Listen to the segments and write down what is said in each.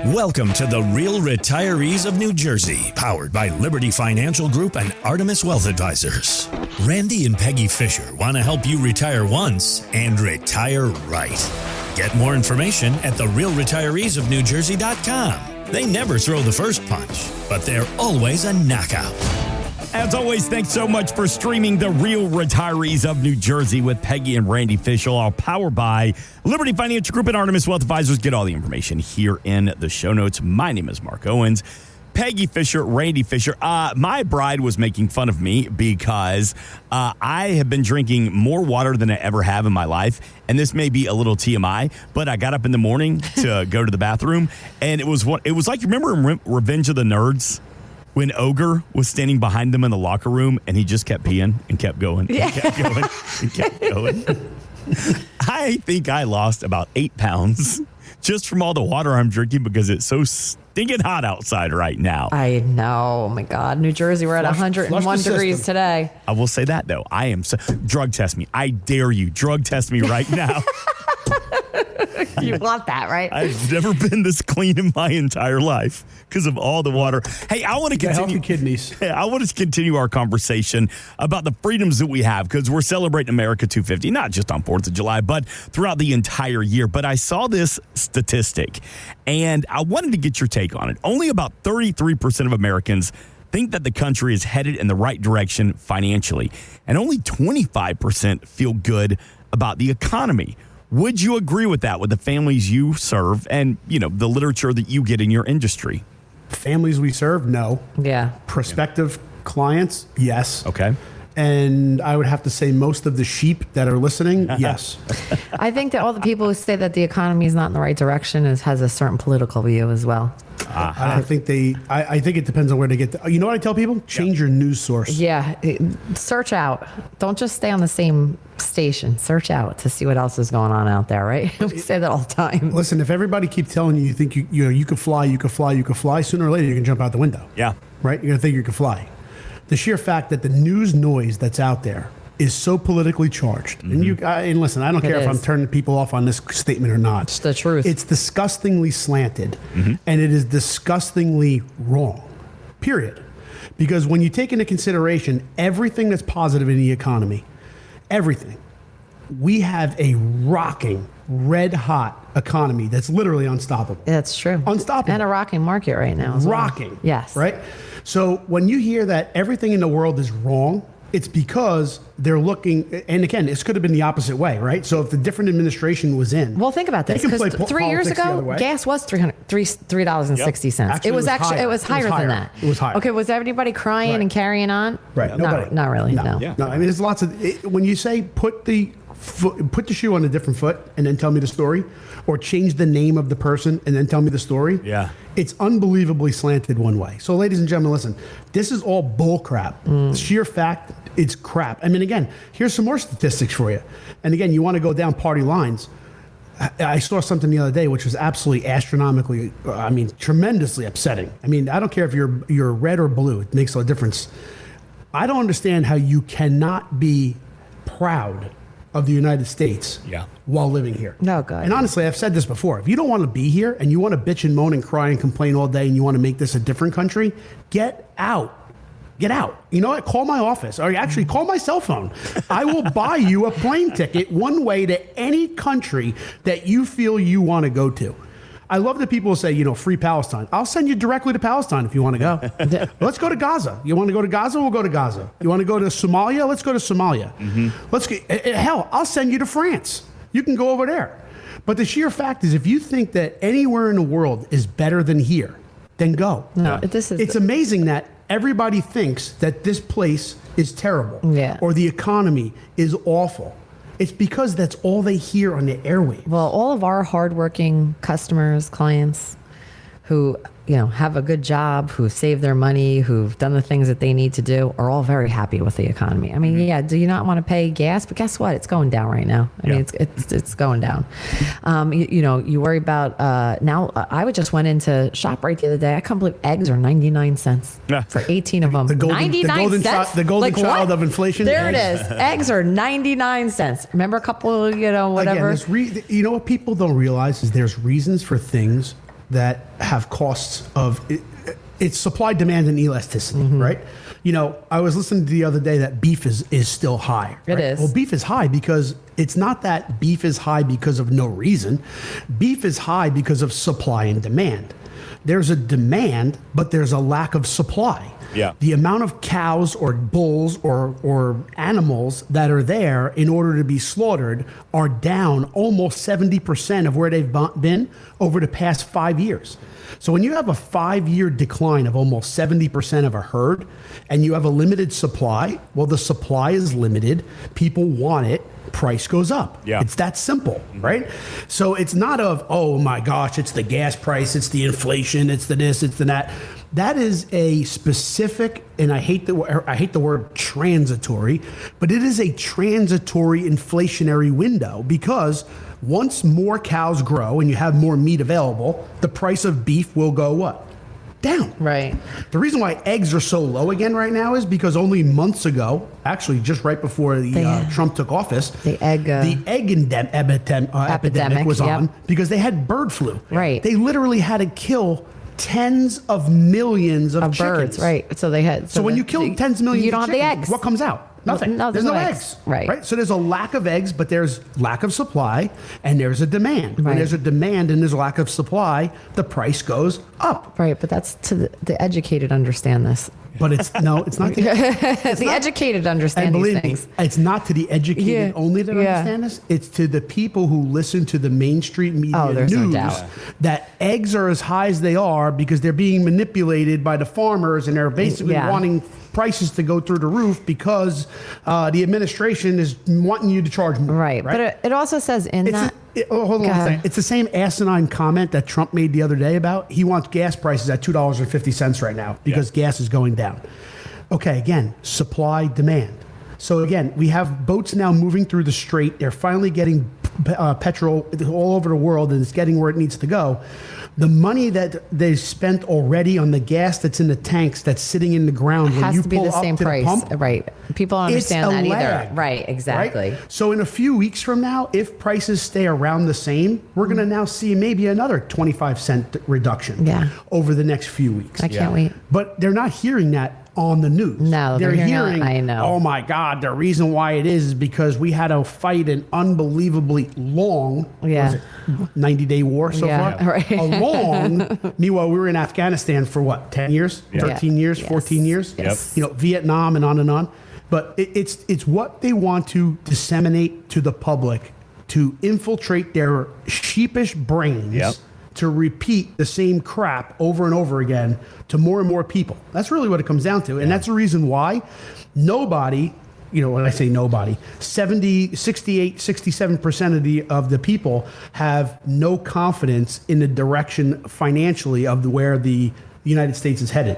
Welcome to the Real Retirees of New Jersey, powered by Liberty Financial Group and Artemis Wealth Advisors. Randy and Peggy Fisher want to help you retire once and retire right. Get more information at therealretireesofnewjersey.com. They never throw the first punch, but they're always a knockout. As always, thanks so much for streaming The Real Retirees of New Jersey with Peggy and Randy Fisher, all powered by Liberty Financial Group and Artemis Wealth Advisors. Get all the information here in the show notes. My name is Mark Owens. Peggy Fisher, Randy Fisher. My bride was making fun of me because I have been drinking more water than I ever have in my life. And this may be a little TMI, but I got up in the morning to go to the bathroom. And it was like, you remember in Revenge of the Nerds? When Ogre was standing behind them in the locker room and he just kept peeing and kept going and kept going and kept going. I think I lost about 8 pounds just from all the water I'm drinking because it's so stinking hot outside right now. I know. Oh, my God. New Jersey, we're at 101 degrees today. I will say that, though. I am drug test me. I dare you. Drug test me right now. You want that, right? I've never been this clean in my entire life because of all the water. Hey, I want to continue. Healthy kidneys. I want to continue our conversation about the freedoms that we have because we're celebrating America 250, not just on 4th of July, but throughout the entire year. But I saw this statistic, and I wanted to get your take on it. Only about 33% of Americans think that the country is headed in the right direction financially, and only 25% feel good about the economy. Would you agree with that, with the families you serve and, you know, the literature that you get in your industry? Families we serve, no. Yeah. Prospective clients, yes. Okay. And I would have to say most of the sheep that are listening, yes. I think that all the people who say that the economy is not in the right direction has a certain political view as well. I think I think it depends on where they get. You know what I tell people? Change your news source. Yeah. Search out. Don't just stay on the same station. Search out to see what else is going on out there, right? We say that all the time. Listen, if everybody keeps telling you think you could fly, sooner or later you can jump out the window. Yeah. Right? You're going to think you can fly. The sheer fact that the news noise that's out there is so politically charged. Mm-hmm. And listen, I don't care if I'm turning people off on this statement or not. It's the truth. It's disgustingly slanted, and it is disgustingly wrong, period. Because when you take into consideration everything that's positive in the economy, everything, we have a rocking, red-hot economy that's literally unstoppable. That's true. Unstoppable. And a rocking market right now as well. Rocking. Yes. Right? So when you hear that everything in the world is wrong, it's because they're looking, and again, this could have been the opposite way, right? So if the different administration was in. Well, think about this, because 3 years ago, gas was $3.60. Yep. It was higher than that. It was higher. Okay, was everybody crying and carrying on? Right. No, not really. No. No, I mean, there's lots of, when you say put the shoe on a different foot and then tell me the story, or change the name of the person and then tell me the story. Yeah. It's unbelievably slanted one way. So ladies and gentlemen, listen, this is all bull crap. Sheer fact, it's crap. I mean, again, here's some more statistics for you. And again, you want to go down party lines. I saw something the other day which was absolutely astronomically, tremendously upsetting. I mean, I don't care if you're red or blue. It makes no difference. I don't understand how you cannot be proud of the United States while living here. No, God. And honestly, I've said this before. If you don't want to be here and you want to bitch and moan and cry and complain all day and you want to make this a different country, get out. Get out. You know what? Call my office, or actually call my cell phone. I will buy you a plane ticket one way to any country that you feel you want to go to. I love that people say, free Palestine. I'll send you directly to Palestine if you want to go. Let's go to Gaza. You want to go to Gaza? We'll go to Gaza. You want to go to Somalia? Let's go to Somalia. Hell, I'll send you to France. You can go over there. But the sheer fact is, if you think that anywhere in the world is better than here, then go. No, it's amazing that everybody thinks that this place is terrible or the economy is awful. It's because that's all they hear on the airwaves. Well, all of our hardworking customers, clients who, have a good job, who save their money, who've done the things that they need to do, are all very happy with the economy. I mean, do you not want to pay gas? But guess what? It's going down right now. I mean, it's going down. You worry about now. I just went into ShopRite the other day. I can't believe eggs are 99 cents for 18 of them. 99 cents. The golden child of inflation. There it is. Eggs are 99 cents. Remember a couple, whatever. Again, what people don't realize is there's reasons for things that have costs of it's supply, demand, and elasticity, right? You know, I was listening to the other day that beef is still high. It right? is. Well, beef is high because it's not that beef is high because of no reason. Beef is high because of supply and demand. There's a demand, but there's a lack of supply. Yeah. The amount of cows or bulls or animals that are there in order to be slaughtered are down almost 70% of where they've been over the past 5 years. So when you have a 5-year decline of almost 70% of a herd and you have a limited supply, well, the supply is limited. People want it. Price goes up. Yeah. It's that simple, right? So it's not of, oh my gosh, it's the gas price, it's the inflation, it's the this, it's the that. That is a specific, and I hate the word transitory, but it is a transitory inflationary window because once more cows grow and you have more meat available, the price of beef will go what? Down. Right. The reason why eggs are so low again right now is because only months ago, actually just right before Trump took office, the egg epidemic was on yep. because they had bird flu. Right. They literally had to kill tens of millions of chickens. Birds. Right. So they had. So when you kill tens of millions you don't of have chickens, the eggs. what comes out? Nothing. No, there's no eggs. Right. So there's a lack of eggs, but there's lack of supply and there's a demand. Right. When there's a demand and there's a lack of supply, the price goes up. Right. But that's to the educated understand this. But it's not. The educated understand and these believe things. me, it's not to the educated only that Yeah. understand this. It's to the people who listen to the mainstream media there's no news doubt. that eggs are as high as they are because they're being manipulated by the farmers and they're basically wanting prices to go through the roof because the administration is wanting you to charge more. Right. But it also says Hold on a second. It's the same asinine comment that Trump made the other day about he wants gas prices at $2.50 right now because gas is going down. Okay, again, supply, demand. So again, we have boats now moving through the strait. They're finally getting petrol all over the world and it's getting where it needs to go. The money that they spent already on the gas that's in the tanks that's sitting in the ground when has you to be pull the up same to price. the pump, Right. People don't understand that either. lag. Right. Exactly. Right? So in a few weeks from now, if prices stay around the same, we're going to now see maybe another 25-cent reduction over the next few weeks. I can't wait. But they're not hearing that on the news. No, they're hearing, I know. Oh my God, the reason why it is because we had to fight an unbelievably long 90-day war so far. Right. A long, meanwhile, we were in Afghanistan for what, 10 years, 13 years, 14 years? Yes. You know, Vietnam and on and on. But it's what they want to disseminate to the public to infiltrate their sheepish brains to repeat the same crap over and over again to more and more people. That's really what it comes down to. And that's the reason why nobody, you know, when I say nobody, 68, 67% of the people have no confidence in the direction financially of where the United States is headed.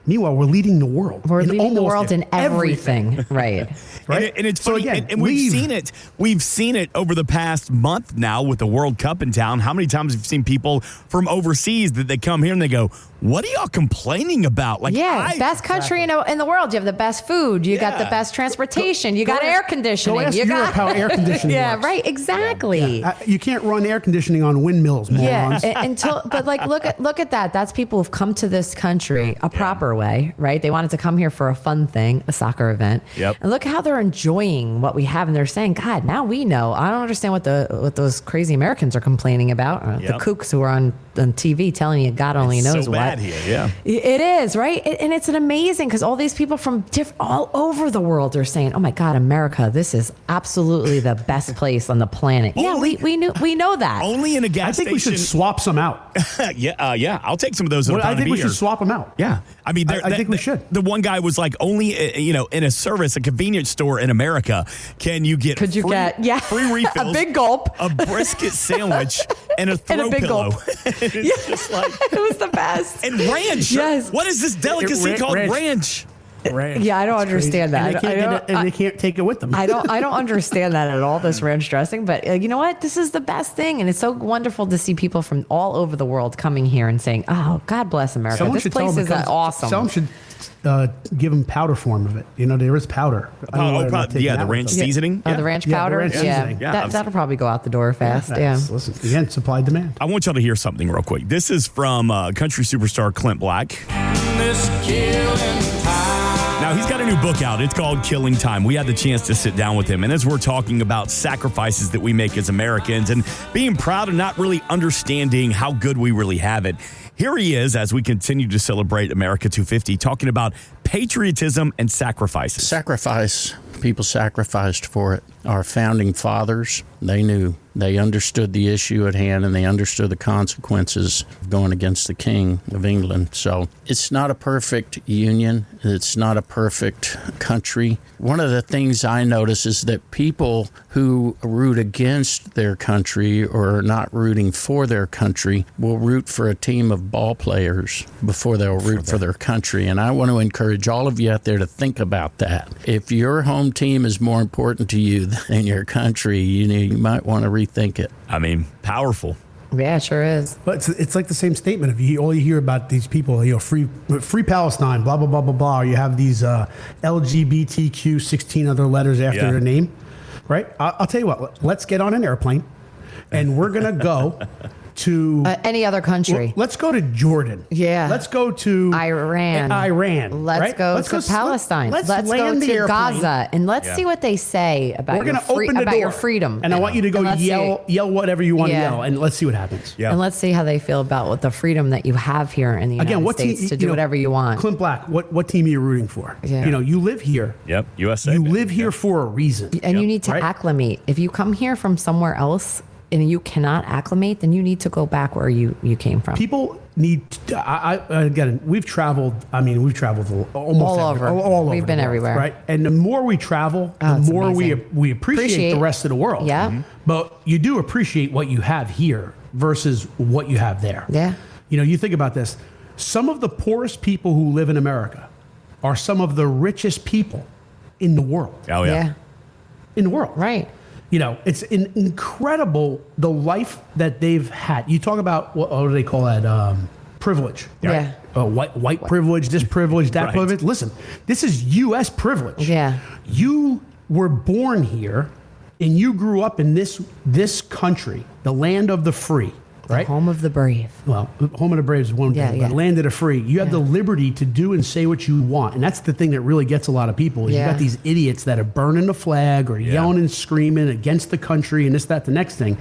Meanwhile, we're leading the world. We're leading the world in everything. Right. Right. And it's funny. Again, and we've seen it. We've seen it over the past month now with the World Cup in town. How many times have you seen people from overseas that they come here and they go, what are y'all complaining about? Like, best country in the world. You have the best food. You got the best transportation. You got air conditioning. Go ask Europe how air conditioning works. Right. Exactly. You can't run air conditioning on windmills, morons. But like, look at that. That's people who've come to this country a proper way, right? They wanted to come here for a fun thing, a soccer event. Yep. And look how they're enjoying what we have, and they're saying, "God, now we know." I don't understand what those crazy Americans are complaining about. The kooks who are on TV telling you God only knows so what. Bad here, yeah. It is, right? And it's an amazing because all these people from all over the world are saying, "Oh my God, America, this is absolutely the best place on the planet." We know that. Only in a gas station. I think we should swap some out. I'll take some of those. I think we should swap them out. Yeah, I mean, I think we should. The one guy was like, only in a convenience store in America, can you get free refills, a big gulp, a brisket sandwich, and a throw and a big pillow. Gulp. It's just like it was the best. And ranch. Yes. What is this delicacy called ranch? ranch. Yeah, I don't It's crazy. understand that. And they can't take it with them. I don't understand that at all, this ranch dressing, but you know what? This is the best thing. And it's so wonderful to see people from all over the world coming here and saying, oh, God bless America. Someone This should place is awesome. Someone should give them powder form of it. You know, there is powder. The ranch seasoning. Oh, the ranch powder? the ranch seasoning. That'll probably go out the door fast. Yeah. Listen, again, supply demand. I want y'all to hear something real quick. This is from country superstar Clint Black. Now, he's got a new book out. It's called Killing Time. We had the chance to sit down with him. And as we're talking about sacrifices that we make as Americans and being proud and not really understanding how good we really have it, here he is as we continue to celebrate America 250, talking about patriotism and sacrifices. Sacrifice. People sacrificed for it. Our founding fathers, they knew. They understood the issue at hand, and they understood the consequences of going against the King of England. So it's not a perfect union. It's not a perfect country. One of the things I notice is that people who root against their country or are not rooting for their country will root for a team of ball players before they'll root for their country. And I want to encourage all of you out there to think about that. If your home team is more important to you than your country, you might want to rethink it. I mean, powerful. Yeah, it sure is. But it's like the same statement. If all you hear about these people, free Palestine, blah, blah, blah, blah, blah. Or you have these LGBTQ, 16 other letters after their name, right? I'll tell you what, let's get on an airplane and we're going to go to any other country. Let's go to Jordan. Yeah. Let's go to Iran. Right? Let's go to Palestine. Let's go land the to airplane. Gaza, and let's see what they say about your freedom. And I want you to go yell whatever you want to yell, and let's see what happens. Yeah. And let's see how they feel about what the freedom that you have here in the United States to do whatever you want. Clint Black, what team are you rooting for? Yeah. You live here. Yep, USA. You live here for a reason. And you need to acclimate. If you come here from somewhere else and you cannot acclimate, then you need to go back where you came from. People need again, we've traveled almost all over. We've been everywhere. Right? And the more we travel, the more we appreciate the rest of the world. Yeah. Mm-hmm. But you do appreciate what you have here versus what you have there. Yeah. You think about this. Some of the poorest people who live in America are some of the richest people in the world. Oh, yeah. In the world. Right. It's incredible the life that they've had. You talk about what do they call that? Privilege. Right? Yeah. White privilege, this privilege, that privilege. Listen, this is U.S. privilege. Yeah. You were born here, and you grew up in this country, the land of the free. Right? Home of the brave. Well, home of the brave is one thing, but land of the free. You have the liberty to do and say what you want. And that's the thing that really gets a lot of people. Is you got these idiots that are burning the flag or yelling and screaming against the country and this, that, the next thing.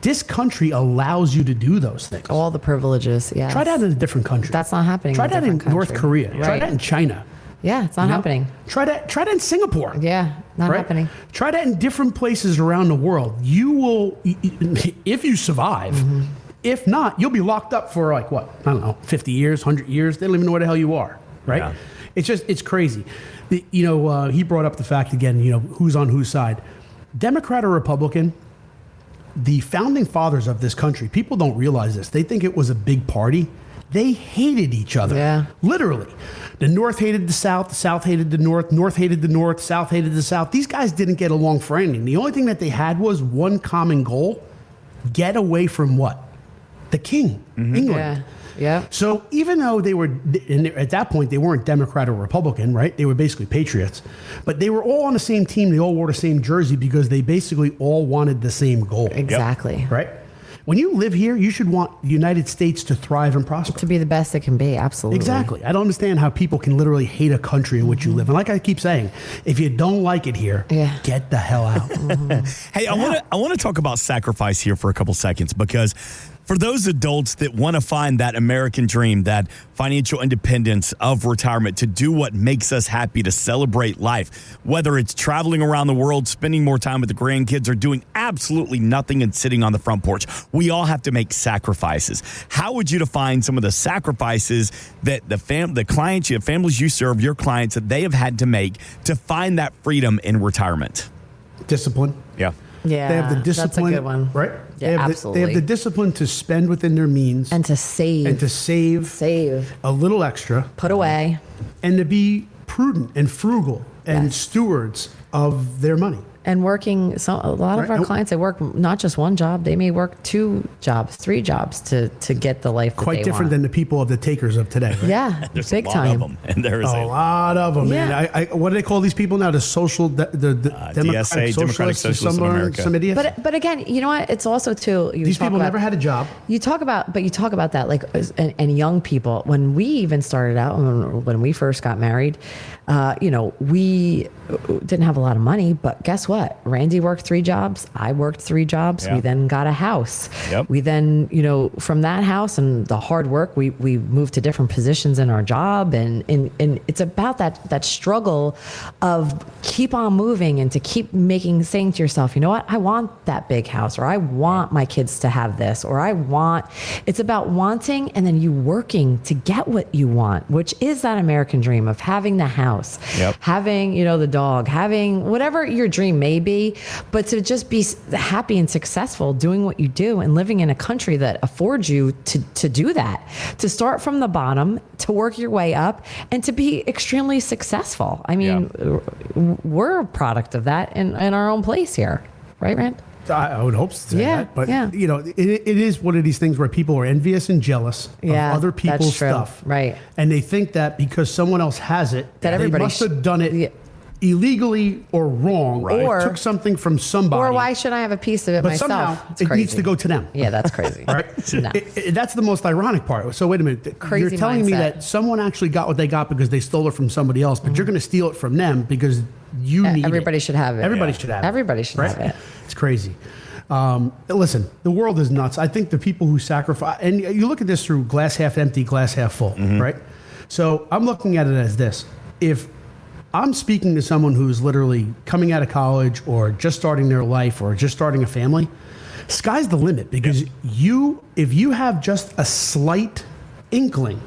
This country allows you to do those things. All the privileges, yeah. Try that in a different country. That's not happening. Try that in North Korea. Right. Try that in China. Yeah, it's not happening. Try that in Singapore. Yeah, not happening. Try that in different places around the world. You will, if you survive, if not, you'll be locked up for 50 years, 100 years. They don't even know where the hell you are, right? Yeah. It's crazy. He brought up the fact again, who's on whose side. Democrat or Republican, the founding fathers of this country, people don't realize this. They think it was a big party. They hated each other. Yeah. Literally. The North hated the South hated the North hated the North, South hated the South. These guys didn't get along for anything. The only thing that they had was one common goal: get away from what? The King, England. Yeah. So even though they were, at that point, they weren't Democrat or Republican, right? They were basically patriots. But they were all on the same team. They all wore the same jersey because they basically all wanted the same goal. Exactly. Right? When you live here, you should want the United States to thrive and prosper. To be the best it can be, absolutely. Exactly. I don't understand how people can literally hate a country in which you live. And like I keep saying, if you don't like it here, get the hell out. Hey, I want to talk about sacrifice here for a couple seconds, because for those adults that want to find that American dream, that financial independence of retirement, to do what makes us happy, to celebrate life, whether it's traveling around the world, spending more time with the grandkids, or doing absolutely nothing and sitting on the front porch, we all have to make sacrifices. How would you define some of the sacrifices that the clients, the families you serve, your clients, that they have had to make to find that freedom in retirement? Discipline. Yeah. Yeah, they have the discipline, that's a good one. Right? Yeah, absolutely. They have the discipline to spend within their means and to save, save a little extra, put away, and to be prudent and frugal and stewards of their money. And working, a lot of Right. our clients, they work not just one job, they may work 2 jobs, 3 jobs to get the life that Quite they different want. than the people of the takers of today. Right? Yeah, There's big a lot time. of them, and there is A lot of them, Yeah. man. What do they call these people now? The social, the DSA, Democratic Socialists of America. some idiots. But again, you know what? It's also too. These people never had a job. You talk about that, like, and young people. When we even started out, when we first got married, we didn't have a lot of money. But guess what? Randy worked 3 jobs. I worked 3 jobs. Yeah. We then got a house. Yep. We then, from that house and the hard work, we moved to different positions in our job, and it's about that struggle of keep on moving and to keep saying to yourself, you know what? I want that big house, or I want my kids to have this, or it's about wanting and then you working to get what you want, which is that American dream of having the house, Yep. having, the dog, having whatever your dream may be, but to just be happy and successful doing what you do and living in a country that affords you to do that, to start from the bottom, to work your way up, and to be extremely successful. I mean, we're a product of that in our own place here. Right, Rand? I would hope so. Yeah, But, yeah. it is one of these things where people are envious and jealous Yeah, of other that's people's true. stuff. Right. And they think that because someone else has it, That they everybody must have done it yeah. illegally or wrong, Right. or Or- took something from somebody. Or why should I have a piece of it But myself? somehow It's it crazy. needs to go to them. Yeah, that's crazy. Right? No. That's the most ironic part. So wait a minute. Crazy You're telling me mindset. that someone actually got what they got because they stole it from somebody else, but you're going to steal it from them because you need Everybody it. should have it. Everybody Yeah. should have it. Everybody should have it. It's crazy. Listen, the world is nuts. I think the people who sacrifice, and you look at this through glass half empty, glass half full, right? So I'm looking at it as this. If I'm speaking to someone who's literally coming out of college or just starting their life or just starting a family, sky's the limit, because if you have just a slight inkling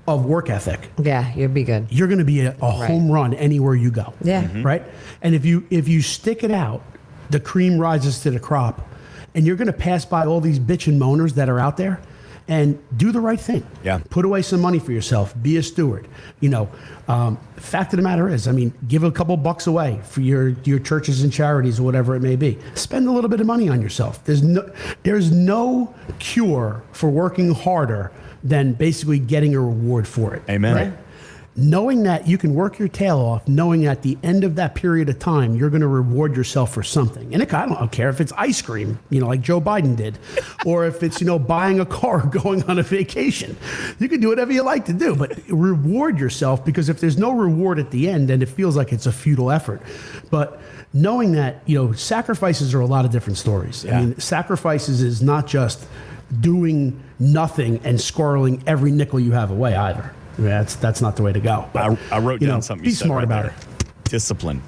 of work ethic, Yeah, you'd be good. you're going to be a home run anywhere you go. Yeah. Right. And if you stick it out, the cream rises to the crop, and you're going to pass by all these bitch and moaners that are out there, and do the right thing. Yeah. Put away some money for yourself. Be a steward. Fact of the matter is, give a couple bucks away for your churches and charities or whatever it may be. Spend a little bit of money on yourself. There's no cure for working harder than basically getting a reward for it. Amen. Right? Knowing that you can work your tail off, knowing at the end of that period of time, you're going to reward yourself for something. And I don't care if it's ice cream, like Joe Biden did, or if it's, buying a car, or going on a vacation. You can do whatever you like to do, but reward yourself, because if there's no reward at the end, then it feels like it's a futile effort. But knowing that, sacrifices are a lot of different stories. Yeah. Sacrifices is not just doing nothing and squirreling every nickel you have away either. That's not the way to go. But, I wrote down something you Be said smart right about there. it. Discipline.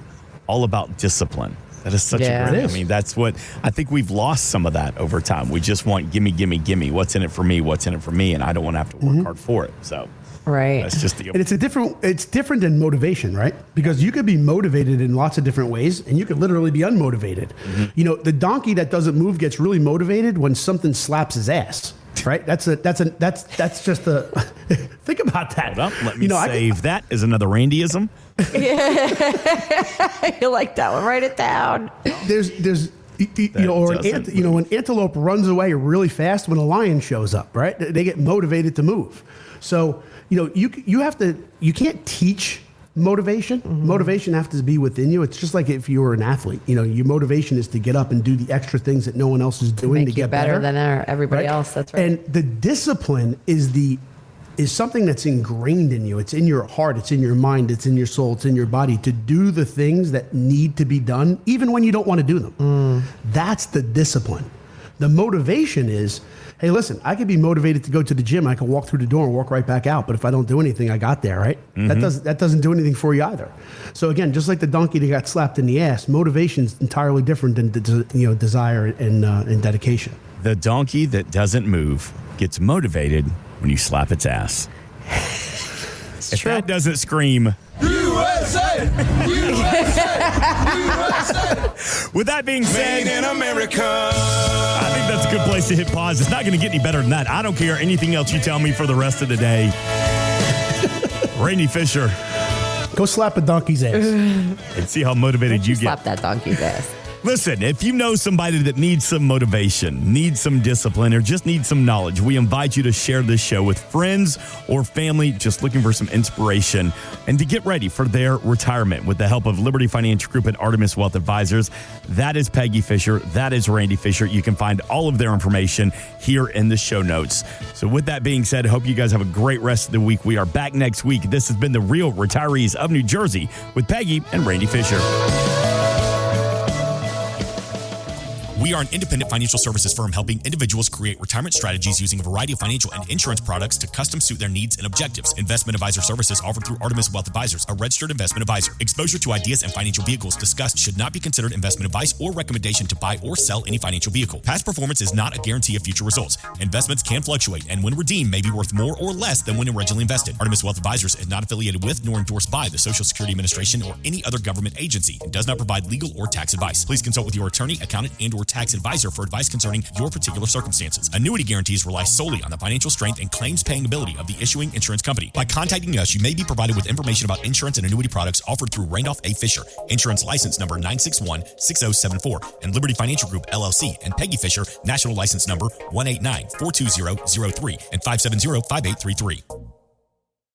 All about discipline. That is such Yeah. a great. It is. That's what I think we've lost some of that over time. We just want gimme, gimme, gimme. What's in it for me? What's in it for me? And I don't want to have to work hard for it. So Right. that's just the. And it's different than motivation, right? Because you could be motivated in lots of different ways, and you could literally be unmotivated. The donkey that doesn't move gets really motivated when something slaps his ass. Right? That's just a think about that. Hold up. Let me save that as another Randyism. You like that one? Write it down. There's when antelope runs away really fast when a lion shows up, right? They get motivated to move. So you can't teach motivation. Motivation has to be within you. It's just like if you were an athlete. Your motivation is to get up and do the extra things that no one else is doing Make to you get better than everybody right? else. That's right. And the discipline is something that's ingrained in you. It's in your heart. It's in your mind. It's in your soul. It's in your body to do the things that need to be done, even when you don't want to do them. That's the discipline. The motivation is, hey, listen, I could be motivated to go to the gym. I can walk through the door and walk right back out. But if I don't do anything, I got there, right? That doesn't do anything for you either. So again, just like the donkey that got slapped in the ass, motivation is entirely different than desire and dedication. The donkey that doesn't move gets motivated when you slap its ass. If true. that doesn't scream USA! USA! With that being said, Made in America! I think that's a good place to hit pause. It's not going to get any better than that. I don't care anything else you tell me for the rest of the day. Randy Fisher, Go slap a donkey's ass. And see how motivated you get. Slap that donkey's ass. Listen, if you know somebody that needs some motivation, needs some discipline, or just needs some knowledge, we invite you to share this show with friends or family just looking for some inspiration and to get ready for their retirement with the help of Liberty Financial Group and Artemis Wealth Advisors. That is Peggy Fisher. That is Randy Fisher. You can find all of their information here in the show notes. So with that being said, hope you guys have a great rest of the week. We are back next week. This has been the Real Retirees of New Jersey with Peggy and Randy Fisher. We are an independent financial services firm helping individuals create retirement strategies using a variety of financial and insurance products to custom suit their needs and objectives. Investment advisor services offered through Artemis Wealth Advisors, a registered investment advisor. Exposure to ideas and financial vehicles discussed should not be considered investment advice or recommendation to buy or sell any financial vehicle. Past performance is not a guarantee of future results. Investments can fluctuate and when redeemed may be worth more or less than when originally invested. Artemis Wealth Advisors is not affiliated with nor endorsed by the Social Security Administration or any other government agency and does not provide legal or tax advice. Please consult with your attorney, accountant, and or tax advisor for advice concerning your particular circumstances. Annuity guarantees rely solely on the financial strength and claims paying ability of the issuing insurance company. By contacting us, you may be provided with information about insurance and annuity products offered through Randolph A. Fisher, insurance license number 9616074, and Liberty Financial Group, LLC, and Peggy Fisher, national license number 189-42003 and 570-5833.